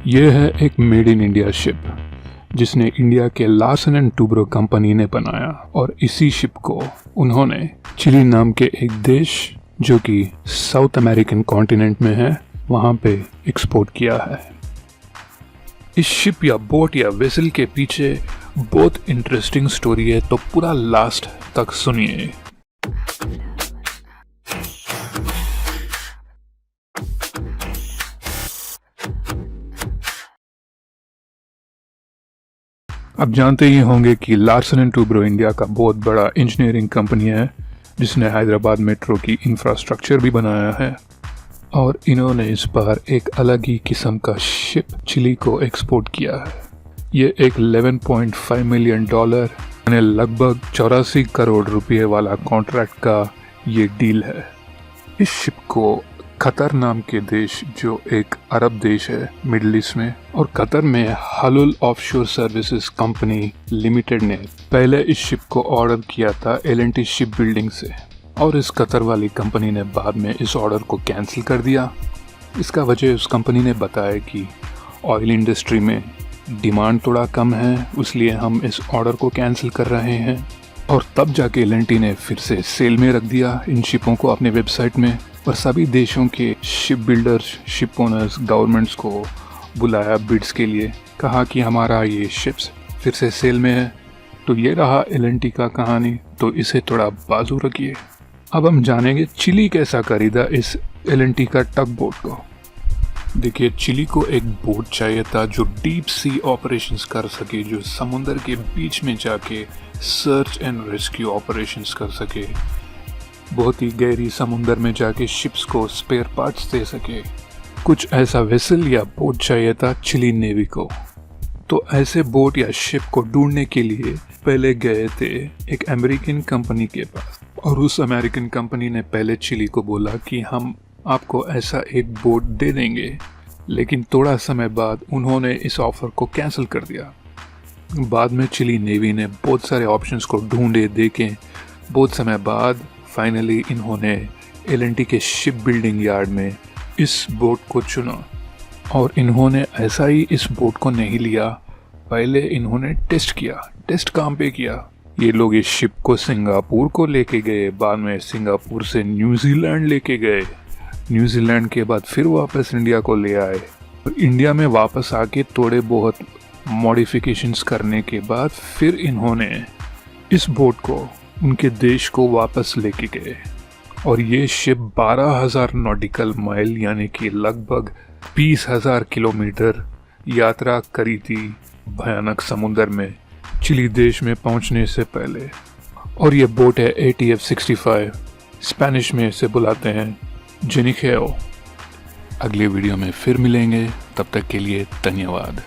ये है एक मेड इन इंडिया शिप जिसने इंडिया के लार्सन एंड टूब्रो कंपनी ने बनाया और इसी शिप को उन्होंने चिली नाम के एक देश जो कि साउथ अमेरिकन कॉन्टिनेंट में है वहां पे एक्सपोर्ट किया है। इस शिप या बोट या वेसल के पीछे बहुत इंटरेस्टिंग स्टोरी है, तो पूरा लास्ट तक सुनिए। आप जानते ही होंगे कि लार्सन एंड टूब्रो इंडिया का बहुत बड़ा इंजीनियरिंग कंपनी है जिसने हैदराबाद मेट्रो की इंफ्रास्ट्रक्चर भी बनाया है, और इन्होंने इस बार एक अलग ही किस्म का शिप चिली को एक्सपोर्ट किया है। ये एक $11.5 मिलियन यानी लगभग 84 करोड़ रुपए वाला कॉन्ट्रैक्ट का ये डील है। इस शिप को कतर नाम के देश जो एक अरब देश है मिडिल ईस्ट में, और कतर में हलुल ऑफशोर सर्विसेज कंपनी लिमिटेड ने पहले इस शिप को ऑर्डर किया था L&T शिप बिल्डिंग से, और इस कतर वाली कंपनी ने बाद में इस ऑर्डर को कैंसिल कर दिया। इसका वजह उस कंपनी ने बताया कि ऑयल इंडस्ट्री में डिमांड थोड़ा कम है, इसलिए हम इस ऑर्डर को कैंसिल कर रहे हैं। और तब जाके L&T ने फिर से सेल में रख दिया इन शिपों को अपने वेबसाइट में, और सभी देशों के ship builders, ship owners, governments को बुलाया बिड्स के लिए, कहा कि हमारा ये शिप्स फिर से सेल में है। तो ये रहा L&T का कहानी, तो इसे थोड़ा बाजू रखिए। अब हम जानेंगे चिली कैसा खरीदा इस L&T का टग बोट को। देखिए, चिली को एक बोट चाहिए था जो डीप सी ऑपरेशंस कर सके, जो समुंदर के बीच में जाके सर्च एंड रेस्क्यू ऑपरेशंस कर सके, बहुत ही गहरी समुंदर में जाके शिप्स को स्पेयर पार्ट्स दे सके। कुछ ऐसा वेसल या बोट चाहिए था चिली नेवी को। तो ऐसे बोट या शिप को ढूंढने के लिए पहले गए थे एक अमेरिकन कंपनी के पास, और उस अमेरिकन कंपनी ने पहले चिली को बोला कि हम आपको ऐसा एक बोट दे देंगे, लेकिन थोड़ा समय बाद उन्होंने इस ऑफर को कैंसिल कर दिया। बाद में चिली नेवी ने बहुत सारे ऑप्शंस को ढूंढे, देखे, बहुत समय बाद फाइनली इन्होंने L&T के शिप बिल्डिंग यार्ड में इस बोट को चुना। और इन्होंने ऐसा ही इस बोट को नहीं लिया, पहले इन्होंने टेस्ट किया। टेस्ट कहाँ पे किया? ये लोग इस शिप को सिंगापुर को लेके गए, बाद में सिंगापुर से न्यूजीलैंड लेके गए, न्यूजीलैंड के बाद फिर वापस इंडिया को ले आए, और इंडिया में वापस आके थोड़े बहुत मॉडिफिकेशंस करने के बाद फिर इन्होंने इस बोट को उनके देश को वापस लेके गए। और ये शिप 12,000 नॉटिकल माइल यानी कि लगभग 20,000 किलोमीटर यात्रा करी थी भयानक समुंदर में चिली देश में पहुंचने से पहले। और ये बोट है ATF 65, स्पेनिश में इसे बुलाते हैं जेनिखेओ। अगले वीडियो में फिर मिलेंगे, तब तक के लिए धन्यवाद।